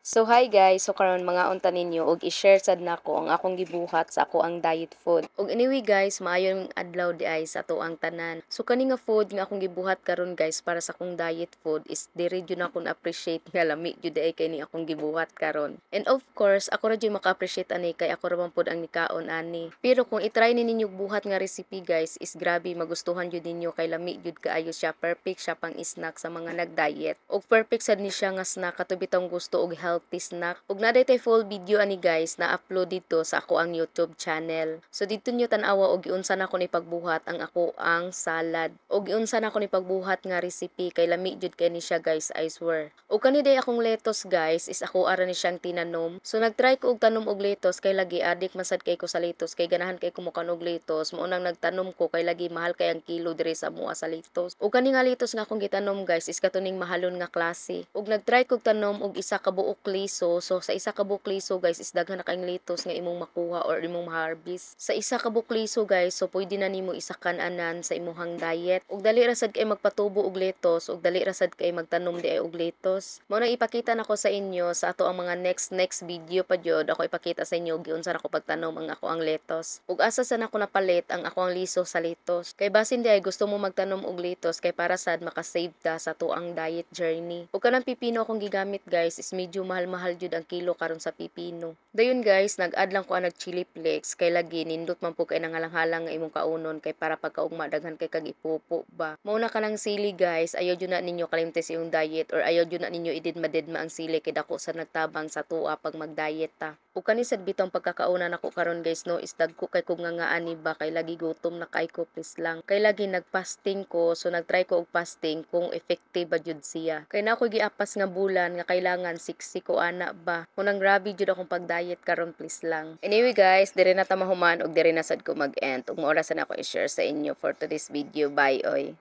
So hi guys, so karon mga unta ninyo og i-share sad nako ang akong gibuhat sa ako ang diet food. Og anyway guys, maayong adlaw di ay sa to ang tanan. So kani nga food nga akong gibuhat karon guys para sa akong diet food is diri jud na akong appreciate nga lami jud ay kay ni akong gibuhat karon. And of course, ako ra jud maka-appreciate ani kay ako ra man pud ang nikaon ani. Pero kung i-try ni ninyo buhat nga recipe guys, is grabe magustuhan jud ninyo kay lami jud kaayo siya, perfect siya pang snack sa mga nag-diet. Og perfect sad ni siya nga snack katong bitong gusto og healthy snack. Ug na tay full video ani guys na upload dito sa ako ang YouTube channel. So dito nyo tan-awa og giunsa na ko ni pagbuhat ang ako ang salad. Og giunsa na ko ni pagbuhat nga recipe kay lami jud kay ni siya guys, I swear. Ug kani day akong lettuce guys is ako ara ni siyang tinanom. So nagtry ko og tanom og lettuce kay lagi adik masad kay ko sa lettuce kay ganahan kay kumukan og lettuce. Mao nang nagtanom ko kay lagi mahal kay ang kilo diri sa mua sa lettuce. Ug kani nga lettuce nga akong gitanom guys is katuning mahalon nga klase. Ug nagtry kog tanom og isa ka buok liso. So sa isa ka buok liso guys is daghan na kayong lettuce nga imong makuha or imong ma-harvest. Sa isa ka buok liso guys, so pwede na nimo isakan anan sa imong diet. Ug dali ra sad kay magpatubo og lettuce ug dali ra sad kay magtanom di ay og lettuce. Mao na ipakita nako sa inyo sa ato ang mga next video pa jud ako ipakita sa inyo giunsa na ko pagtanom ang ako ang lettuce. Ug asa sa nako napalit ang ako ang liso sa lettuce. Kay basin di ay gusto mo magtanom og lettuce kay para sad makasave ta sa tuang diet journey. Ug kanang pipino akong gigamit guys is medyo mahal-mahal jud ang kilo karon sa pipino. Dayon guys, nag-add lang ko ang chili flakes kay lagi nindot man po kay nangalang-halang nga imong kaunon kay para pagkaugma daghan kay kag ipupo ba. Mao na kanang sili guys, ayaw jud na ninyo kalimte sa iyong diet or ayaw jud na ninyo ididma-didma ang sili kay dako sa nagtabang sa tuwa pag mag-diet ta. Ug kani sad bitong pagkakaunan nako karon guys no, is dagko kay kog nga ani ba kay lagi gutom na kay ko please lang. Kay lagi nagfasting ko, so nagtry ko og fasting kung effective ba jud siya. Kay na ako giapas nga bulan nga kailangan 60 ko ana ba. Kunang grabe jud akong pag-diet karon please lang. Anyway guys, diri na ta mahuman og diri na sad ko mag-end. Ug maoras na ako i-share sa inyo for today's video. Bye oy.